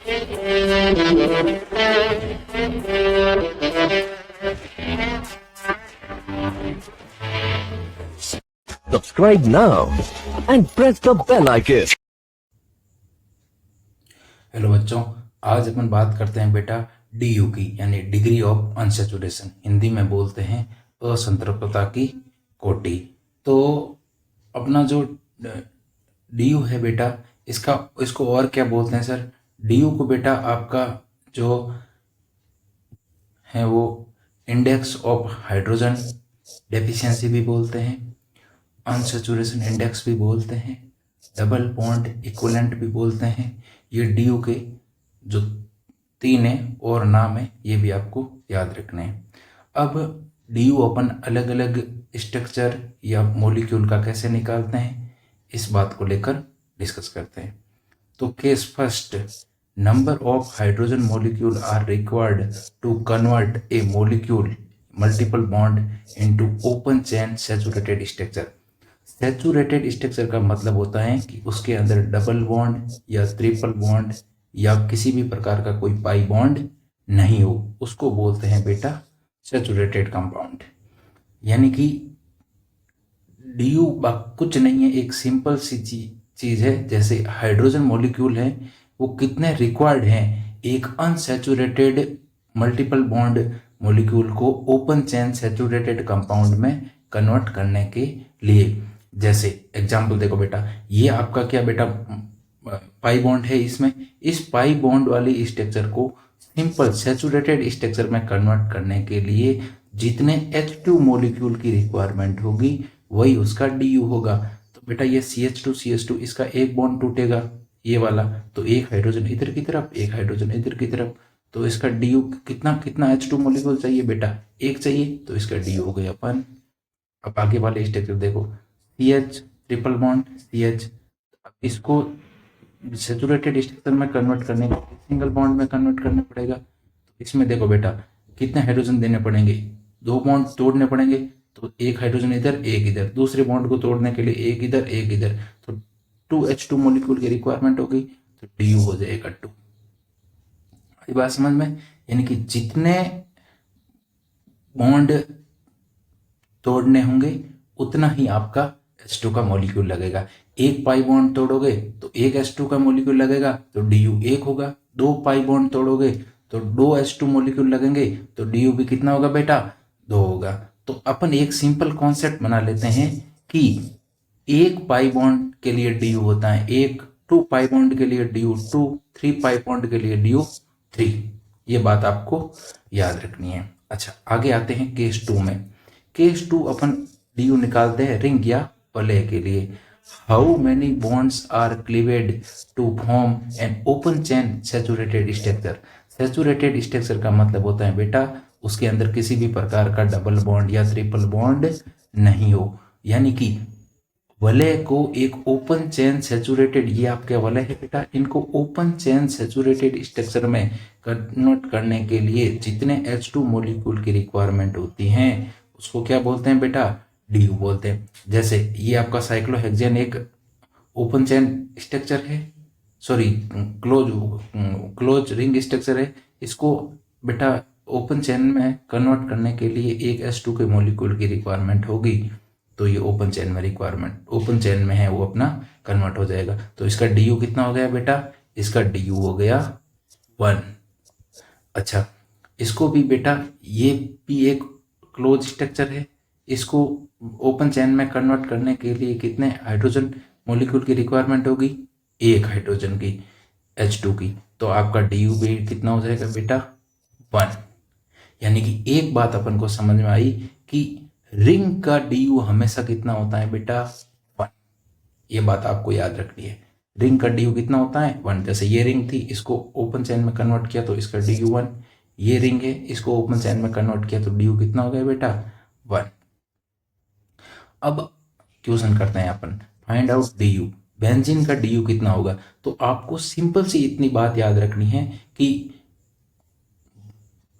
Subscribe now and press the bell icon. Hello बच्चों, आज अपन बात करते हैं बेटा DU की, यानी डिग्री ऑफ अनसेचुरेशन। हिंदी में बोलते हैं असंतृप्तता की कोटि। तो अपना जो DU है बेटा, इसको और क्या बोलते हैं सर? DU को बेटा आपका जो है वो इंडेक्स ऑफ हाइड्रोजन डेफिशिएंसी भी बोलते हैं, अनसेचुरेशन इंडेक्स भी बोलते हैं, डबल बॉन्ड इक्विवेलेंट भी बोलते हैं। ये DU के जो 3 है और नाम है, ये भी आपको याद रखने हैं। अब DU अपन अलग अलग स्ट्रक्चर या मॉलिक्यूल का कैसे निकालते हैं, इस बात को लेकर डिस्कस करते हैं। तो case first, number of hydrogen molecule are required to convert a molecule multiple bond into open chain saturated structure. Saturated structure का मतलब होता है कि उसके अंदर डबल बॉन्ड या ट्रिपल बॉन्ड या किसी भी प्रकार का कोई पाई बॉन्ड नहीं हो, उसको बोलते हैं बेटा सैचुरेटेड कंपाउंड। यानी कि DU कुछ नहीं है, एक सिंपल सी चीज है। जैसे हाइड्रोजन मॉलिक्यूल है, वो कितने रिक्वायर्ड हैं एक अनसैचुरेटेड मल्टीपल बॉन्ड मॉलिक्यूल को ओपन चेन सैचुरेटेड कंपाउंड में कन्वर्ट करने के लिए। जैसे एग्जांपल देखो बेटा, ये आपका क्या बेटा पाई बॉन्ड है, इसमें इस पाई बॉन्ड वाली स्ट्रक्चर को सिंपल सैचुरेटेड स्ट्रक्चर में कन्वर्ट करने के लिए जितने H2 मॉलिक्यूल की रिक्वायरमेंट होगी वही उसका DU होगा। तो बेटा ये CH2 इसका एक बॉन्ड टूटेगा, ये वाला, तो एक हाइड्रोजन इधर की तरफ, एक हाइड्रोजन इधर की तरफ, तो इसका DU कितना H2 मॉलिक्यूल चाहिए बेटा, एक चाहिए, तो इसका DU हो गया अपन। अब आगे वाले स्ट्रक्चर देखो, CH ट्रिपल बॉन्ड CH, अब इसको सैचुरेटेड स्ट्रक्चर में कन्वर्ट करने के लिए सिंगल बॉन्ड में कन्वर्ट करना पड़ेगा। तो इसमें देखो बेटा कितने हाइड्रोजन देने पड़ेंगे, 2 बॉन्ड तोड़ने पड़ेंगे, तो एक हाइड्रोजन इधर एक इधर, दूसरे बॉन्ड को तोड़ने के लिए एक इधर एक इधर, तो 2H2 मॉलिक्यूल की रिक्वायरमेंट होगी, तो DU हो जाएगा 2। ये बात समझ में? यानी कि जितने बॉन्ड तोड़ने होंगे उतना ही आपका H2 का मॉलिक्यूल लगेगा। एक पाई बॉन्ड तोड़ोगे तो एक H2 का मॉलिक्यूल लगेगा, तो DU 1 होगा। 2 पाई बॉन्ड तोड़ोगे तो 2 H2 मॉलिक्यूल लगेंगे, तो DU भी कितना होगा बेटा, 2 होगा। तो अपन एक सिंपल कॉन्सेप्ट बना लेते हैं कि एक पाई बॉन्ड के लिए DU होता है 1, 2 पाई बॉन्ड के लिए DU 2, 3 पाई बॉन्ड के लिए DU 3। ये बात आपको याद रखनी है। अच्छा, आगे आते हैं केस 2 में। केस 2 अपन DU निकालते हैं रिंग या वलय के लिए। How many bonds are cleaved to form an open chain saturated structure. Saturated structure का मतलब होता है बेटा उसके अंदर किसी भी प्रकार का डबल बॉन्ड या ट्रिपल बॉन्ड नहीं हो। यानी कि वलय को एक ओपन चेन सैचुरेटेड, ये आपके वलय है बेटा, इनको ओपन चेन सैचुरेटेड स्ट्रक्चर में कन्वर्ट करने के लिए जितने H2 मॉलिक्यूल की रिक्वायरमेंट होती हैं उसको क्या बोलते हैं बेटा, DU बोलते हैं। जैसे ये आपका साइक्लोहेक्सेन एक ओपन चेन स्ट्रक्चर है, सॉरी क्लोज रिंग स्ट्रक्चर है, इसको बेटा ओपन चेन में कन्वर्ट करने के लिए एक H2 के मॉलिक्यूल की रिक्वायरमेंट होगी, तो ये ओपन चेन में रिक्वायरमेंट, ओपन चेन में है वो अपना कन्वर्ट हो जाएगा। तो इसका DU कितना हो गया बेटा, इसका DU हो गया 1। अच्छा, इसको भी बेटा ये भी एक क्लोज स्ट्रक्चर है, इसको ओपन चेन में कन्वर्ट करने के लिए कितने हाइड्रोजन मॉलिक्यूल की रिक्वायरमेंट होगी, एक हाइड्रोजन की H2 की, तो आपका DU भी कितना हो जाएगा बेटा 1। यानी कि एक बात अपन को समझ में आई कि रिंग का DU हमेशा कितना होता है बेटा 1। ये बात आपको याद रखनी है, रिंग का DU कितना होता है 1। जैसे ये रिंग थी, इसको ओपन चेन में कन्वर्ट किया तो इसका DU 1। ये रिंग है, इसको ओपन चेन में कन्वर्ट किया तो DU कितना हो गया बेटा 1। अब क्वेश्चन करते हैं अपन, फाइंड आउट DU। बेंजीन का DU कितना होगा? तो आपको सिंपल सी इतनी बात याद रखनी है कि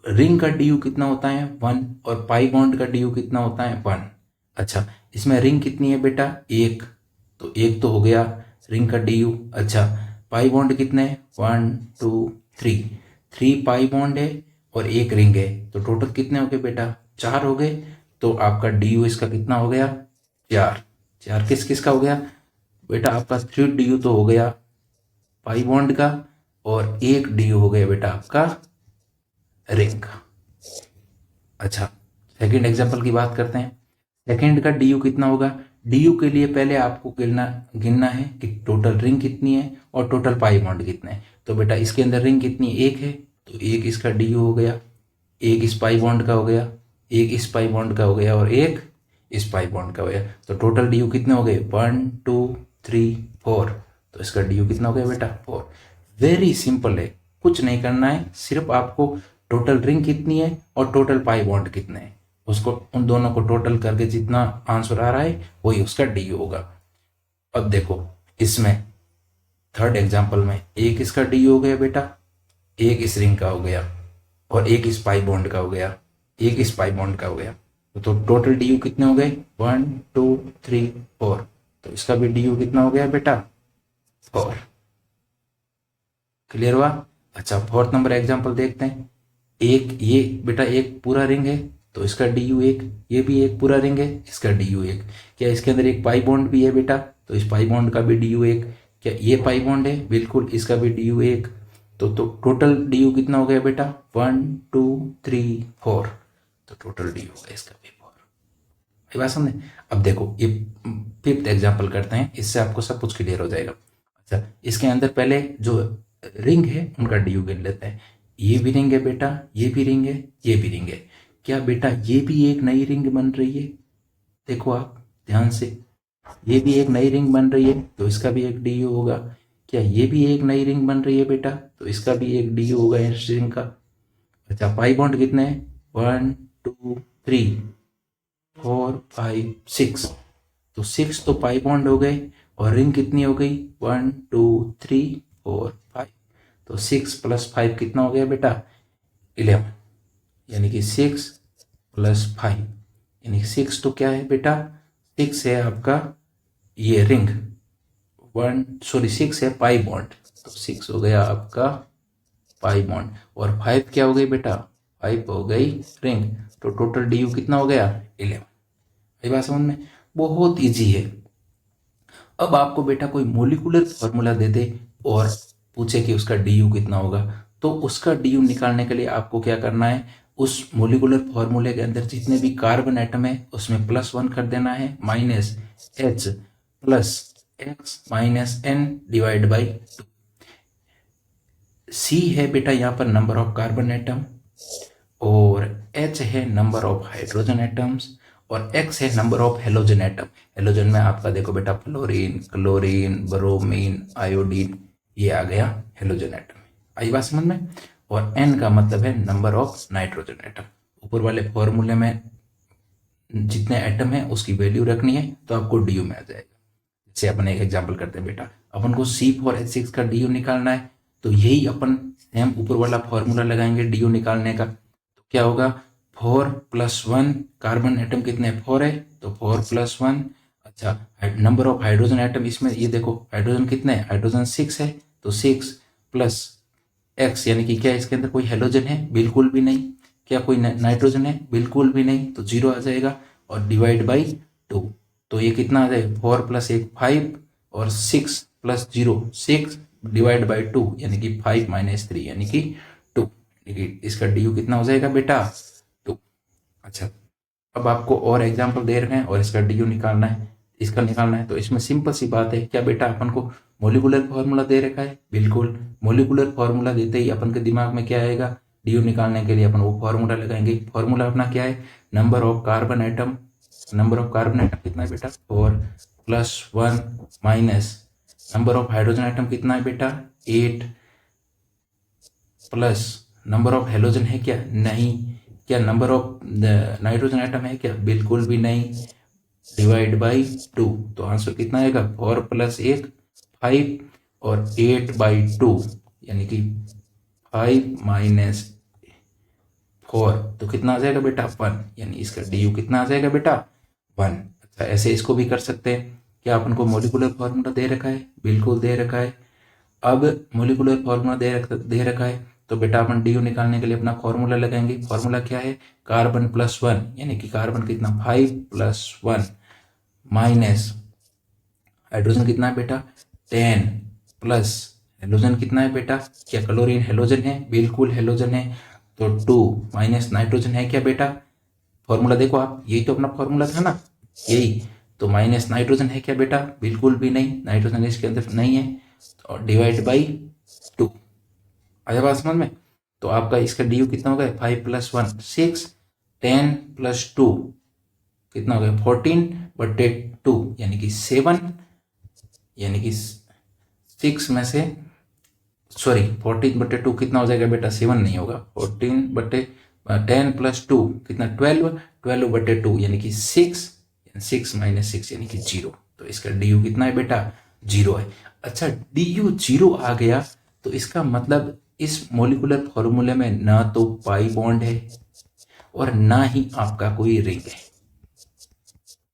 रिंग का DU कितना होता है 1 और पाई बॉन्ड का DU कितना होता है 1। अच्छा, इसमें रिंग कितनी है बेटा 1, तो 1 तो हो गया रिंग का DU। अच्छा, पाई बॉन्ड कितने हैं, 1 2 3, 3 पाई बॉन्ड है और एक रिंग है, तो टोटल कितने हो गए बेटा, 4 हो गए। तो आपका डी यू इसका कितना हो गया, 4। 4 किस किस का हो गया बेटा, आपका 3 डी यू तो हो गया पाई बॉन्ड का, और एक डी यू हो गया बेटा आपका रिंग का। अच्छा, सेकंड एग्जांपल की बात करते हैं। सेकंड का डी यू कितना होगा, डी यू के लिए पहले आपको गिनना है कि टोटल रिंग कितनी है और टोटल पाई बॉन्ड कितने हैं। तो बेटा इसके अंदर रिंग कितनी, एक है, तो एक इसका डी यू हो गया, एक इस पाई बॉन्ड का हो गया, एक इस पाई बॉन्ड का हो गया और एक इस पाई बॉन्ड का हो गया। तो टोटल डी यू कितने हो गए, 1 2 3 4। तो इसका डी यू कितना हो गया बेटा, 4। वेरी सिंपल है, कुछ नहीं करना है, सिर्फ आपको टोटल रिंग कितनी है और टोटल पाई बॉन्ड कितने हैं, उसको उन दोनों को टोटल करके जितना आंसर आ रहा है वही उसका डी यू होगा। अब देखो इसमें थर्ड एग्जांपल में एक इसका डी यू हो गया बेटा, एक इस रिंग का हो गया और एक इस पाई बॉन्ड का हो गया, एक इस पाई बॉन्ड का हो गया। तो टोटल डी यू कितने हो गए, 1 2 3 4। तो इसका भी डी यू कितना हो गया बेटा, 4। क्लियर हुआ। अच्छा, फोर्थ नंबर एग्जांपल देखते हैं। एक ये बेटा एक पूरा रिंग है, तो इसका डी यू एक, ये भी एक पूरा रिंग है, इसका डी यू एक। क्या इसके अंदर एक पाई बॉन्ड भी है बेटा, तो इस पाई बॉन्ड का भी डी यू एक। क्या ये पाई बॉन्ड है, बिल्कुल, इसका भी डी यू एक। तो टोटल डी यू कितना हो गया बेटा, 1 2 3 4। तो टोटल डी यू होगा इसका भी 4। ये बात समझे। अब देखो ये फिफ्थ एग्जाम्पल करते हैं, इससे आपको सब कुछ क्लियर हो जाएगा। अच्छा, इसके अंदर पहले जो रिंग है उनका डी यू गिन लेते हैं। ये भी रिंग है बेटा, ये भी रिंग है, ये भी रिंग है। क्या बेटा ये भी एक नई रिंग बन रही है, देखो आप ध्यान से, ये भी एक नई रिंग बन रही है, तो इसका भी एक डी यू होगा। क्या ये भी एक नई रिंग बन रही है बेटा, तो इसका भी एक डी यू होगा इस रिंग का। अच्छा, पाई बॉन्ड कितने हैं, 1 2 3 4 5 6। तो 6 तो पाई बॉन्ड हो गए और रिंग कितनी हो गई, 1 2 3 4 5। तो 6 + 5 कितना हो गया बेटा, 11। यानी कि 6 + 5, यानी 6 तो क्या है बेटा, 6 है आपका ये रिंग, 6 है पाई बॉन्ड, तो 6 हो गया आपका पाई बॉन्ड, और 5 क्या हो गई बेटा, 5 हो गई रिंग। तो टोटल डी यू कितना हो गया, 11। ये बात समझ में, बहुत इजी है। अब आपको बेटा कोई मोलिकुलर फॉर्मूला दे दे और पूछे कि उसका डी यू कितना होगा, तो उसका डी यू निकालने के लिए आपको क्या करना है, उस मोलिकुलर फॉर्मूले के अंदर जितने भी कार्बन एटम है उसमें +1 कर देना है, -H + X - N /2। C है बेटा यहाँ पर नंबर ऑफ कार्बन एटम, और H है नंबर ऑफ हाइड्रोजन एटम्स, और X है number of halogen atom. Halogen में आपका देखो बेटा फ्लोरीन, क्लोरीन, ब्रोमीन, आयोडीन, ये आ गया हेलोजन एटम। आई बात समझ में। और N का मतलब है नंबर ऑफ नाइट्रोजन एटम। ऊपर वाले फॉर्मूले में जितने एटम है उसकी वैल्यू रखनी है, तो आपको डी यू में आ जाएगा। जैसे अपन एक एग्जाम्पल करते हैं बेटा, अपन को C4H6 का डी यू निकालना है, तो यही अपन सेम ऊपर वाला फॉर्मूला लगाएंगे डी यू निकालने का। तो क्या होगा, 4 + 1, कार्बन एटम कितने 4 है, तो 4 + 1। अच्छा, नंबर ऑफ हाइड्रोजन एटम, इसमें ये देखो हाइड्रोजन कितने हैं, हाइड्रोजन 6 है, तो 6 + X, यानी कि क्या इसके अंदर कोई हेलोजन है, बिल्कुल भी नहीं। क्या कोई नाइट्रोजन है, बिल्कुल भी नहीं, तो 0 आ जाएगा, और /2। तो ये कितना आ जाएगा, 4 + 1 5, और 6 + 0 6 /2, यानी कि 5 - 3 यानी कि 2। यानी कि इसका डी यू कितना हो जाएगा बेटा, 2। अच्छा, अब आपको और एग्जाम्पल दे रहे हैं और इसका डी यू निकालना है, इसका निकालना है। तो इसमें सिंपल सी बात है, क्या बेटा अपन को मोलिकुलर फॉर्मूला दे रखा है, बिल्कुल। मोलिकुलर फॉर्मूला देते ही अपन के दिमाग में क्या आएगा, डी यू निकालने के लिए अपन वो फॉर्मूला लगाएंगे। फॉर्मूला अपना क्या है, number of carbon atom, number of carbon atom कितना है बेटा, 4 + 1 minus number of hydrogen atom कितना है बेटा, 8, प्लस नंबर ऑफ हेलोजन है क्या, नहीं। क्या नंबर ऑफ नाइट्रोजन एटम है क्या, बिल्कुल भी नहीं, /2। तो आंसर कितना आएगा, 4 + 1 5, और 8/2, यानी कि 5 - 4। तो कितना आ जाएगा बेटा, 1। यानी इसका डी यू कितना आ जाएगा बेटा, 1। अच्छा, ऐसे इसको भी कर सकते हैं। क्या अपन को मोलिकुलर फॉर्मूला दे रखा है, बिल्कुल दे रखा है। अब मोलिकुलर फॉर्मूला दे रखा है, तो बेटा अपन डी यू निकालने के लिए अपना फॉर्मूला लगाएंगे। फॉर्मूला क्या है, कार्बन प्लस 1 यानी कि कार्बन कितना 5 + 1 माइनस हाइड्रोजन कितना है बेटा 10 प्लस हेलोजन कितना है बेटा, क्या क्लोरीन हेलोजन है, बिल्कुल हेलोजन है, तो 2 माइनस नाइट्रोजन है क्या बेटा, फॉर्मूला देखो आप, यही तो अपना फॉर्मूला था ना, यही तो माइनस नाइट्रोजन है क्या बेटा, बिल्कुल भी नहीं, नाइट्रोजन इसके अंदर नहीं है, और डिवाइड बाई 2। आया बात समझ में। तो आपका इसका डी यू कितना हो गया 5 + 1 6, 10 + 2 कितना हो गया 14/2 यानी कि 7, यानी कि 6 में से 14/2 कितना हो जाएगा बेटा 7 नहीं होगा, 10 + 2 कितना 12/2 यानी कि 6 माइनस 6 यानी कि 0। तो इसका डी यू कितना है बेटा 0 है। अच्छा डी यू 0 आ गया तो इसका मतलब इस मोलिकुलर फॉर्मूले में ना तो पाई बॉन्ड है और ना ही आपका कोई रिंग है।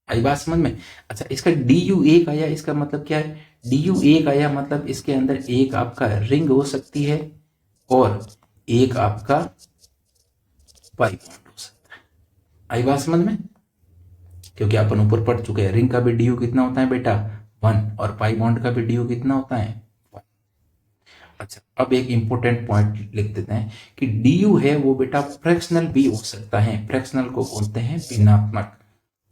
आई बात समझ में। अच्छा इसका डी यू 1 आया, इसका मतलब क्या है, डी यू 1 आया मतलब इसके अंदर एक आपका रिंग हो सकती है और एक आपका पाई बॉन्ड हो सकता है। आई बात समझ में, क्योंकि अपन ऊपर पढ़ चुके हैं रिंग का भी डी यू कितना होता है बेटा 1 और पाई बॉन्ड का भी डी यू कितना होता है 1। अच्छा अब एक इंपॉर्टेंट पॉइंट लिख देते हैं कि डी यू है वो बेटा फ्रैक्शनल भी हो सकता है, फ्रैक्शनल को बोलते हैं भिन्नात्मक।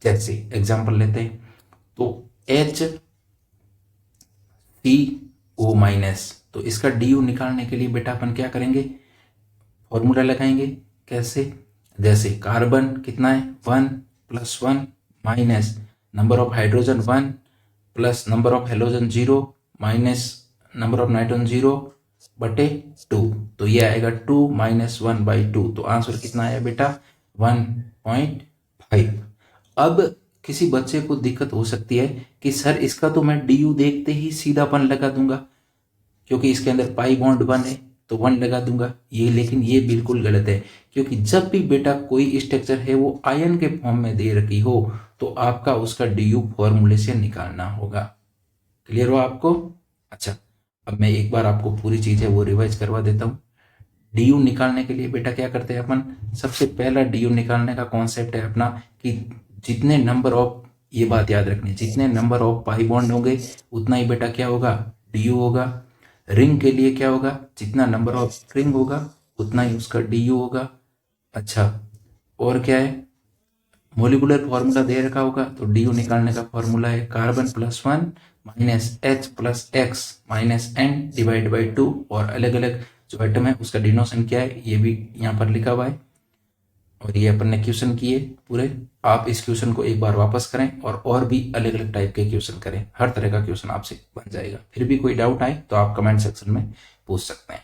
जैसे एग्जाम्पल लेते हैं तो HCO-, तो इसका डी यू निकालने के लिए बेटा अपन क्या करेंगे, फॉर्मूला लगाएंगे। कैसे, जैसे कार्बन कितना है 1 + 1 minus number of hydrogen 1 plus number of halogen 0 minus number of nitrogen 0/2, तो ये आएगा 2 - 1/2, तो आंसर कितना आया बेटा 1.5। अब किसी बच्चे को दिक्कत हो सकती है कि सर इसका तो मैं डी यू देखते ही सीधा 1 लगा दूंगा, क्योंकि इसके अंदर पाई बॉन्ड 1 है तो 1 लगा दूंगा, ये लेकिन ये बिल्कुल गलत है। क्योंकि जब भी बेटा कोई स्ट्रक्चर है वो आयन के फॉर्म में दे रखी हो तो आपका उसका डी यू फॉर्मूले से निकालना होगा। क्लियर हो आपको। अच्छा अब मैं एक बार आपको पूरी चीज है वो रिवाइज करवा देता हूँ। डी यू निकालने के लिए बेटा क्या करते हैं अपन, सबसे पहला डी यू निकालने का कॉन्सेप्ट है अपना कि जितने नंबर ऑफ, ये बात याद रखनी, जितने नंबर ऑफ पाई बॉन्ड होंगे उतना ही बेटा क्या होगा डी यू होगा। रिंग के लिए क्या होगा, जितना नंबर ऑफ रिंग होगा उतना ही उसका डी यू होगा। अच्छा और क्या है, मोलिकुलर फॉर्मूला दे रखा होगा तो डी यू निकालने का फॉर्मूला है carbon + 1 minus H + X minus N divide by 2, और अलग अलग जो आइटम है उसका डिनोशन क्या है ये भी यहाँ पर लिखा हुआ है। और ये अपन ने क्वेश्चन किए पूरे, आप इस क्वेश्चन को एक बार वापस करें और भी अलग अलग टाइप के क्वेश्चन करें, हर तरह का क्वेश्चन आपसे बन जाएगा। फिर भी कोई डाउट आए तो आप कमेंट सेक्शन में पूछ सकते हैं।